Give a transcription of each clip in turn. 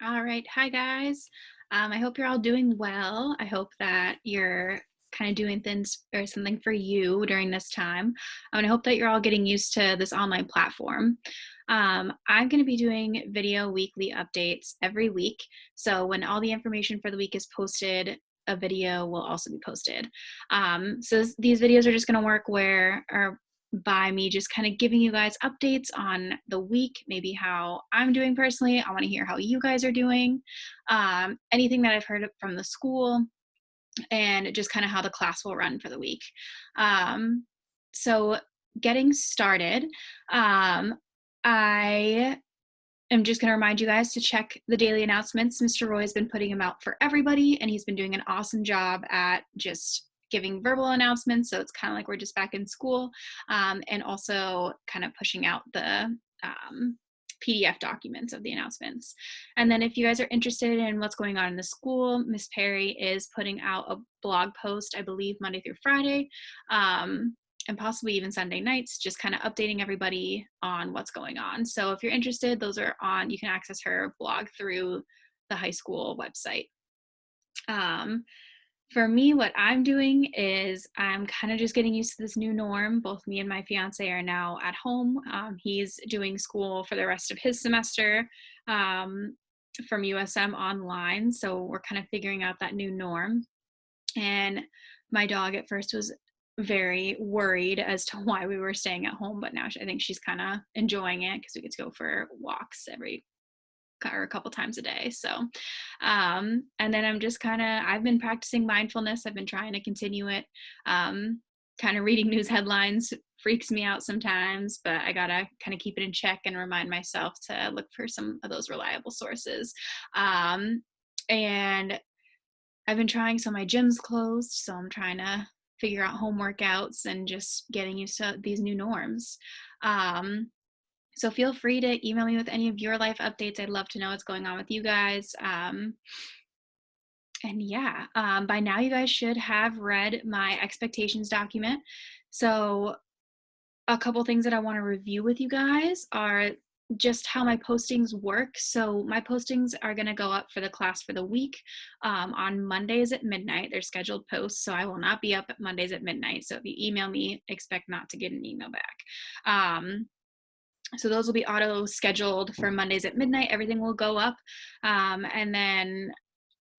All right. Hi, guys. I hope you're all doing well. I hope that you're kind of doing things or something for you during this time. And I hope that you're all getting used to this online platform. I'm going to be doing video weekly updates every week. So when all the information for the week is posted, a video will also be posted. These videos are just going to work where, or by me just kind of giving you guys updates on the week, maybe how I'm doing personally. I want to hear how you guys are doing, anything that I've heard from the school, and just kind of how the class will run for the week. Um, so, getting started, I am just going to remind you guys to check the daily announcements. Mr. Roy has been putting them out for everybody, and he's been doing an awesome job at just giving verbal announcements. So it's kind of like we're just back in school, and also kind of pushing out the PDF documents of the announcements. And then if you guys are interested in what's going on in the school, Miss Perry is putting out a blog post, I believe, Monday through Friday. And possibly even Sunday nights, just kind of updating everybody on what's going on. So if you're interested, those are on, you can access her blog through the high school website. For me, what I'm doing is I'm kind of just getting used to this new norm. Both me and my fiance are now at home. He's doing school for the rest of his semester from USM online. So we're kind of figuring out that new norm. And my dog at first was very worried as to why we were staying at home, but now I think she's kind of enjoying it because we get to go for walks a couple times a day. So, and then I've been practicing mindfulness. I've been trying to continue it. Kind of reading news headlines freaks me out sometimes, but I gotta kind of keep it in check and remind myself to look for some of those reliable sources. And I've been trying, so my gym's closed, so I'm trying to figure out home workouts and just getting used to these new norms. So feel free to email me with any of your life updates. I'd love to know what's going on with you guys. And yeah, by now you guys should have read my expectations document. So a couple things that I want to review with you guys are just how my postings work. So my postings are going to go up for the class for the week on Mondays at midnight. They're scheduled posts, so I will not be up at Mondays at midnight. So if you email me, expect not to get an email back. So those will be auto scheduled for Mondays at midnight. Everything will go up. And then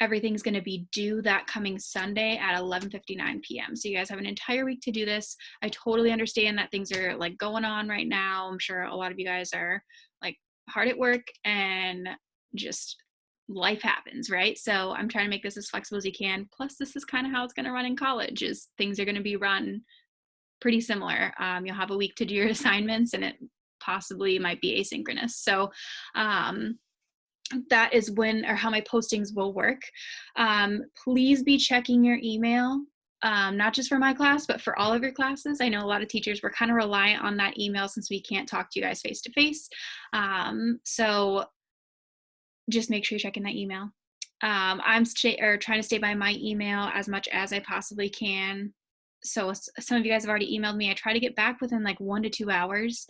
everything's going to be due that coming Sunday at 11:59 p.m. So you guys have an entire week to do this. I totally understand that things are like going on right now. I'm sure a lot of you guys are like hard at work and just life happens, right? So I'm trying to make this as flexible as you can. Plus, this is kind of how it's going to run in college. Is things are going to be run pretty similar. You'll have a week to do your assignments, and it possibly might be asynchronous. So that is when or how my postings will work. Please be checking your email, not just for my class, but for all of your classes. I know a lot of teachers were kind of reliant on that email since we can't talk to you guys face to face. So just make sure you're checking that email. I'm trying to stay by my email as much as I possibly can. So some of you guys have already emailed me. I try to get back within like 1 to 2 hours.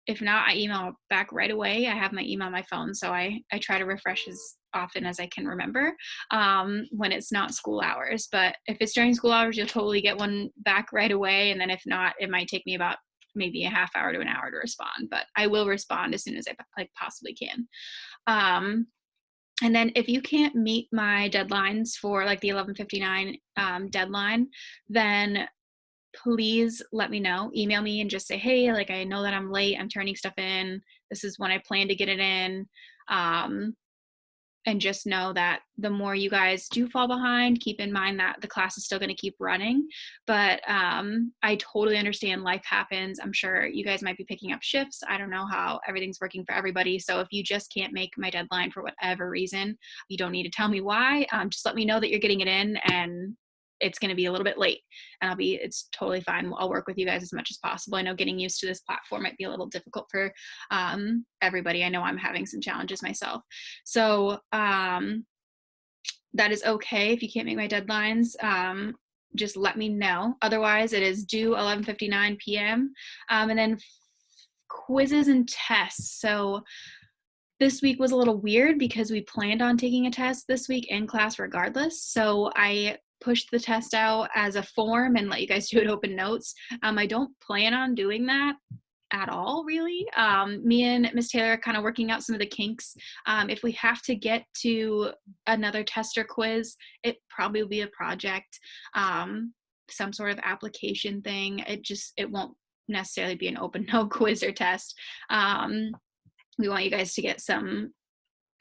If not, I email back right away. I have my email on my phone, so I try to refresh as often as I can remember when it's not school hours. But if it's during school hours, you'll totally get one back right away. And then if not, it might take me about maybe a half hour to an hour to respond. But I will respond as soon as I possibly can. And then if you can't meet my deadlines for like the 11:59 deadline, then please let me know. Email me and just say, hey, like I know that I'm late. I'm turning stuff in. This is when I plan to get it in. And just know that the more you guys do fall behind, keep in mind that the class is still going to keep running. But I totally understand life happens. I'm sure you guys might be picking up shifts. I don't know how everything's working for everybody. So if you just can't make my deadline for whatever reason, you don't need to tell me why. Just let me know that you're getting it in and it's going to be a little bit late, and it's totally fine. I'll work with you guys as much as possible. I know getting used to this platform might be a little difficult for everybody. I know I'm having some challenges myself. So that is okay. If you can't make my deadlines, just let me know. Otherwise, it is due 11:59 p.m. And then quizzes and tests. So This week was a little weird because we planned on taking a test this week in class regardless. So I pushed the test out as a form and let you guys do it open notes. I don't plan on doing that at all, really. Me and Miss Taylor are kind of working out some of the kinks. If we have to get to another test or quiz, it probably will be a project, some sort of application thing. It won't necessarily be an open note quiz or test. We want you guys to get some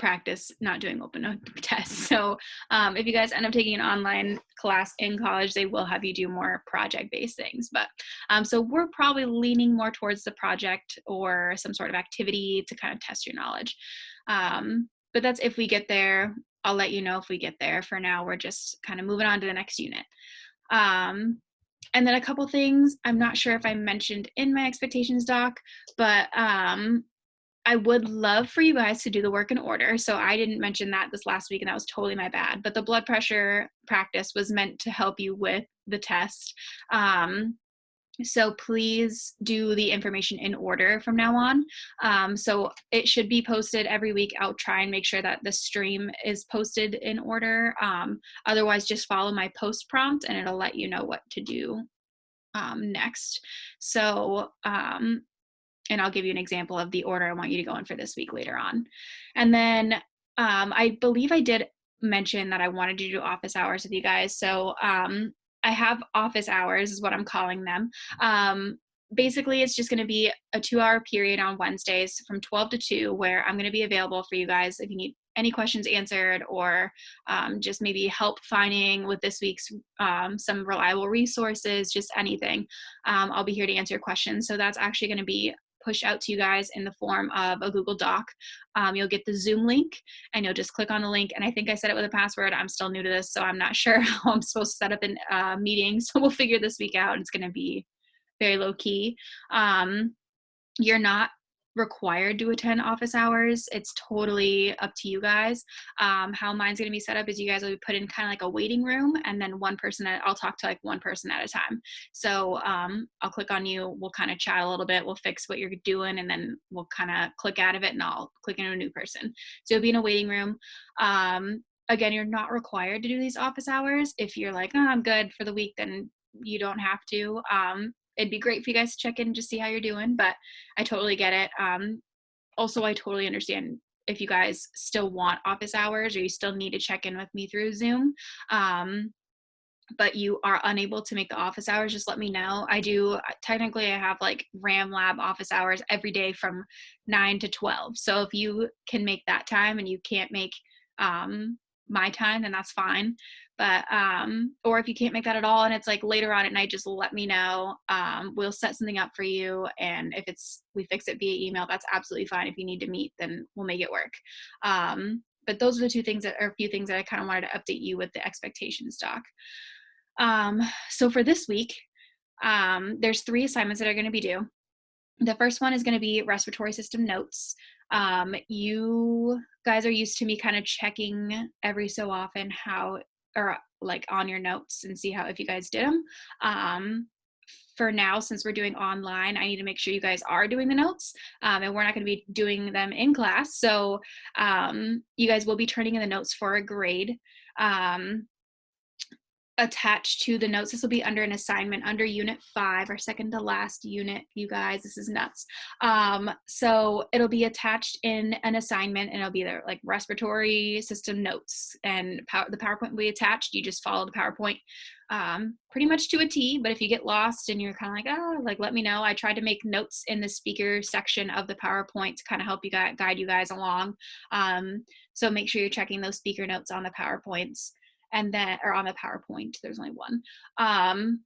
practice not doing open note tests. So if you guys end up taking an online class in college, they will have you do more project-based things. But so we're probably leaning more towards the project or some sort of activity to kind of test your knowledge. But that's if we get there. I'll let you know if we get there. For now, we're just kind of moving on to the next unit. And then a couple things, I'm not sure if I mentioned in my expectations doc, but I would love for you guys to do the work in order. So I didn't mention that this last week, and that was totally my bad. But the blood pressure practice was meant to help you with the test. So please do the information in order from now on. So it should be posted every week. I'll try and make sure that the stream is posted in order. Otherwise, just follow my post prompt and it'll let you know what to do next. So and I'll give you an example of the order I want you to go in for this week later on. And then I believe I did mention that I wanted to do office hours with you guys. So I have office hours is what I'm calling them. Basically, it's just going to be a 2-hour period on Wednesdays from 12 to 2 where I'm going to be available for you guys if you need any questions answered or just maybe help finding with this week's some reliable resources, just anything. I'll be here to answer your questions. So that's actually going to be pushed out to you guys in the form of a Google Doc. You'll get the Zoom link and you'll just click on the link. And I think I said it with a password. I'm still new to this, so I'm not sure how I'm supposed to set up a meeting. So we'll figure this week out. It's going to be very low key. You're not required to attend office hours. It's totally up to you guys. How mine's going to be set up is you guys will be put in kind of like a waiting room, and then I'll talk to like one person at a time. So I'll click on you, we'll kind of chat a little bit, we'll fix what you're doing, and then we'll kind of click out of it and I'll click into a new person. So you'll be in a waiting room. Again, you're not required to do these office hours. If you're like, oh, I'm good for the week, then you don't have to. It'd be great for you guys to check in and just see how you're doing, but I totally get it. Also, I totally understand if you guys still want office hours or you still need to check in with me through Zoom, but you are unable to make the office hours, just let me know. Technically I have like RAM Lab office hours every day from 9 to 12. So if you can make that time and you can't make my time, then that's fine. But or if you can't make that at all and it's like later on at night, just let me know. We'll set something up for you, and if we fix it via email, that's absolutely fine. If you need to meet, then we'll make it work. But those are the a few things that I kind of wanted to update you with the expectations doc. So for this week, there's 3 assignments that are going to be due. The first one is going to be respiratory system notes. You guys are used to me kind of checking every so often or like on your notes and see if you guys did them. For now, since we're doing online, I need to make sure you guys are doing the notes, and we're not going to be doing them in class. So you guys will be turning in the notes for a grade. Attached to the notes, this will be under an assignment under unit 5, our second to last unit. You guys, this is nuts. So it'll be attached in an assignment, and it'll be there like respiratory system notes, and the PowerPoint will be attached. You just follow the PowerPoint pretty much to a T. But if you get lost and you're kind of like, let me know. I tried to make notes in the speaker section of the PowerPoint to kind of help you guide you guys along. So make sure you're checking those speaker notes on the PowerPoints. Or on the PowerPoint, there's only one. And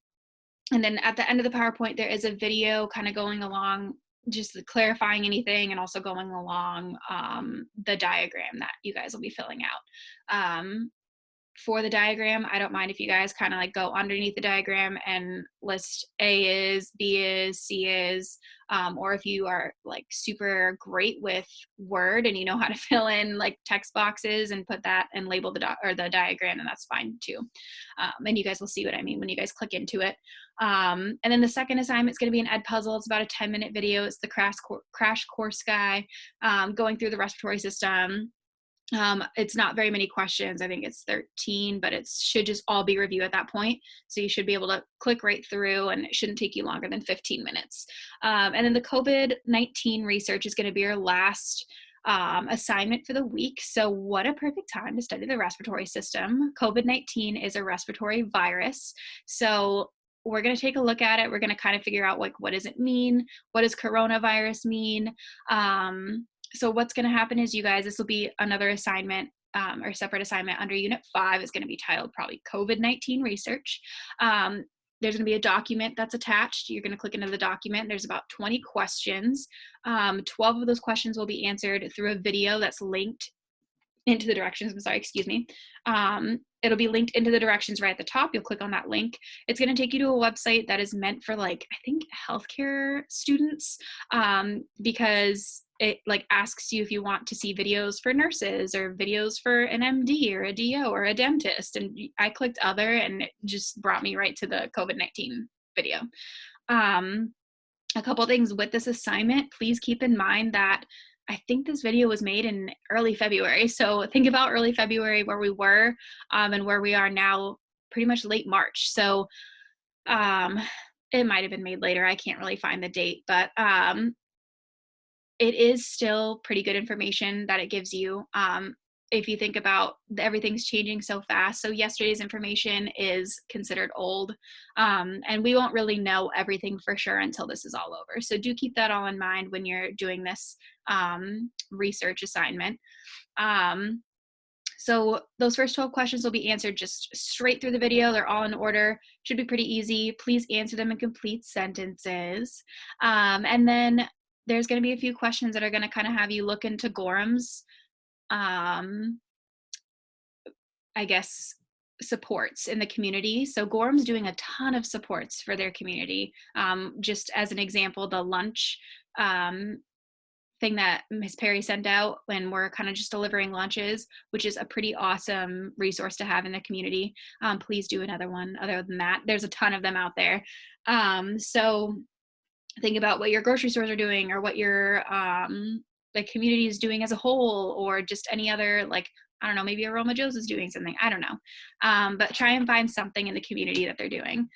then at the end of the PowerPoint, there is a video kind of going along, just clarifying anything, and also going along the diagram that you guys will be filling out. For the diagram, I don't mind if you guys kind of like go underneath the diagram and list A is, B is, C is, or if you are like super great with Word and you know how to fill in like text boxes and put that and label the diagram, and that's fine too. And you guys will see what I mean when you guys click into it. And then the second assignment is going to be an ed puzzle. It's about a 10-minute video. It's the crash course guy, going through the respiratory system. It's not very many questions. I think it's 13, but it should just all be review at that point. So you should be able to click right through, and it shouldn't take you longer than 15 minutes. And then the COVID-19 research is going to be your last assignment for the week. So what a perfect time to study the respiratory system. COVID-19 is a respiratory virus. So we're going to take a look at it. We're going to kind of figure out, like, what does it mean? What does coronavirus mean? So what's going to happen is, you guys, this will be another assignment, or separate assignment under Unit 5. Is going to be titled probably COVID-19 research. There's going to be a document that's attached. You're going to click into the document. There's about 20 questions. 12 of those questions will be answered through a video that's linked into the directions. I'm sorry, excuse me. It'll be linked into the directions right at the top. You'll click on that link. It's going to take you to a website that is meant for, like, I think, healthcare students, because it, like, asks you if you want to see videos for nurses or videos for an MD or a DO or a dentist. And I clicked other, and it just brought me right to the COVID-19 video. A couple things with this assignment. Please keep in mind that I think this video was made in early February. So think about early February, where we were, and where we are now, pretty much late March. So it might have been made later. I can't really find the date, but it is still pretty good information that it gives you. If you think about everything's changing so fast. So yesterday's information is considered old, and we won't really know everything for sure until this is all over. So do keep that all in mind when you're doing this research assignment. So those first 12 questions will be answered just straight through the video. They're all in order. Should be pretty easy. Please answer them in complete sentences. And then there's going to be a few questions that are going to kind of have you look into Gorham's, I guess, supports in the community. So Gorham's doing a ton of supports for their community. Just as an example, the lunch thing that Ms. Perry sent out when we're kind of just delivering lunches, which is a pretty awesome resource to have in the community. Please do another one. Other than that, there's a ton of them out there. So think about what your grocery stores are doing, or what your the community is doing as a whole, or just any other, like, I don't know, maybe Aroma Joe's is doing something. I don't know. But try and find something in the community that they're doing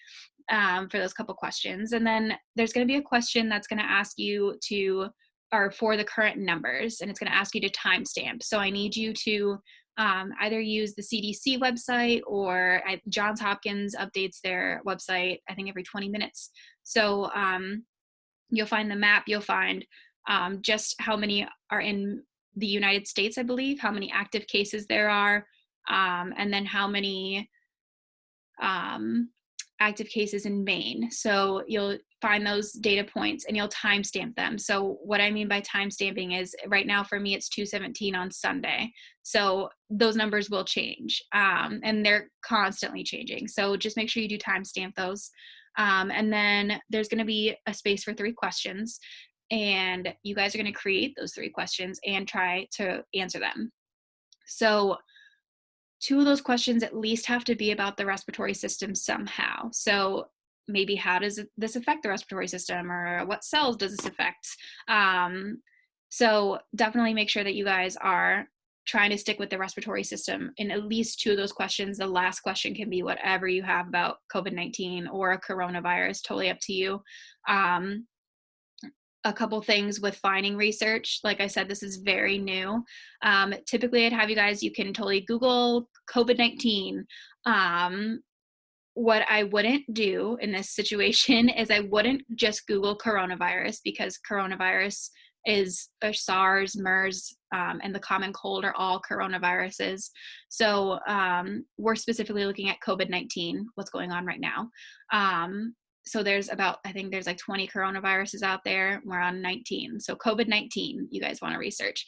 for those couple questions. And then there's going to be a question that's going to ask you to, or for the current numbers, and it's going to ask you to timestamp. So I need you to either use the CDC website, or Johns Hopkins updates their website, I think, every 20 minutes. So you'll find the map, you'll find just how many are in the United States, I believe, how many active cases there are, and then how many active cases in Maine. So you'll find those data points and you'll timestamp them. So what I mean by timestamping is, right now for me, it's 2/17 on Sunday. So those numbers will change, and they're constantly changing. So just make sure you do timestamp those. And then there's going to be a space for 3 questions, and you guys are going to create those 3 questions and try to answer them. So 2 of those questions at least have to be about the respiratory system somehow. So maybe, how does this affect the respiratory system, or what cells does this affect? So definitely make sure that you guys are trying to stick with the respiratory system in at least 2 of those questions. The last question can be whatever you have about COVID-19 or a coronavirus, totally up to you. A couple things with finding research. Like I said, this is very new. Typically I'd have you guys, you can totally Google COVID-19. What I wouldn't do in this situation is I wouldn't just Google coronavirus, because coronavirus is SARS, MERS, and the common cold are all coronaviruses. So we're specifically looking at COVID-19, what's going on right now. So there's about, I think there's like 20 coronaviruses out there. We're on 19. So COVID-19, you guys want to research.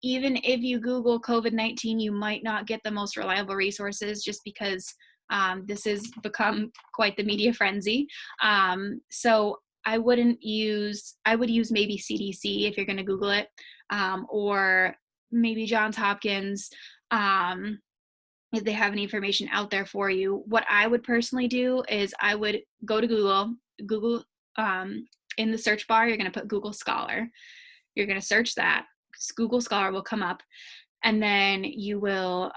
Even if you Google COVID-19, you might not get the most reliable resources, just because this has become quite the media frenzy. So I would use maybe CDC if you're going to Google it, or maybe Johns Hopkins. if they have any information out there for you. What I would personally do is I would go to Google, in the search bar, you're going to put Google Scholar. You're going to search that. Google Scholar will come up, and then you will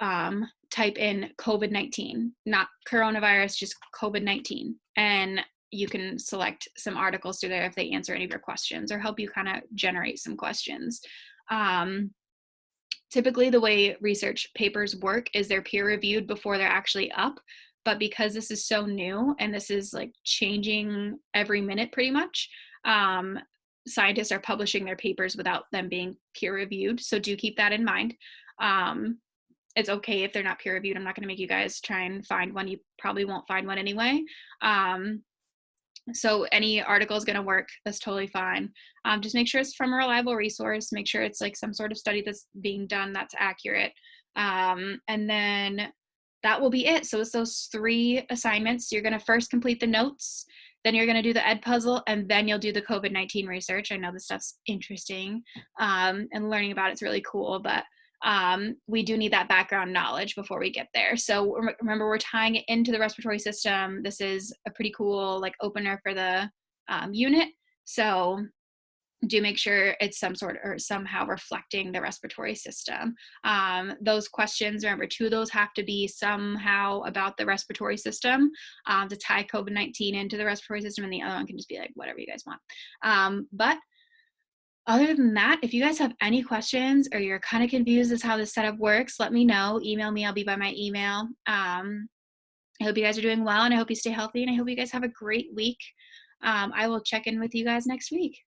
type in COVID-19, not coronavirus, just COVID-19. And you can select some articles through there if they answer any of your questions or help you kind of generate some questions. Typically, the way research papers work is they're peer reviewed before they're actually up. But because this is so new and this is like changing every minute pretty much, scientists are publishing their papers without them being peer reviewed. So do keep that in mind. It's okay if they're not peer reviewed. I'm not going to make you guys try and find one. You probably won't find one anyway. So any article is going to work. That's totally fine. Just make sure it's from a reliable resource. Make sure it's like some sort of study that's being done that's accurate. And then that will be it. So it's those 3 assignments. You're going to first complete the notes, then you're going to do the Edpuzzle, and then you'll do the COVID-19 research. I know this stuff's interesting, and learning about it's really cool, but we do need that background knowledge before we get there. So remember, we're tying it into the respiratory system. This is a pretty cool like opener for the unit. So do make sure it's some sort or somehow reflecting the respiratory system. Those questions, remember, 2 of those have to be somehow about the respiratory system to tie COVID-19 into the respiratory system, and the other one can just be like whatever you guys want. But other than that, if you guys have any questions or you're kind of confused as how this setup works, let me know. Email me. I'll be by my email. I hope you guys are doing well, and I hope you stay healthy, and I hope you guys have a great week. I will check in with you guys next week.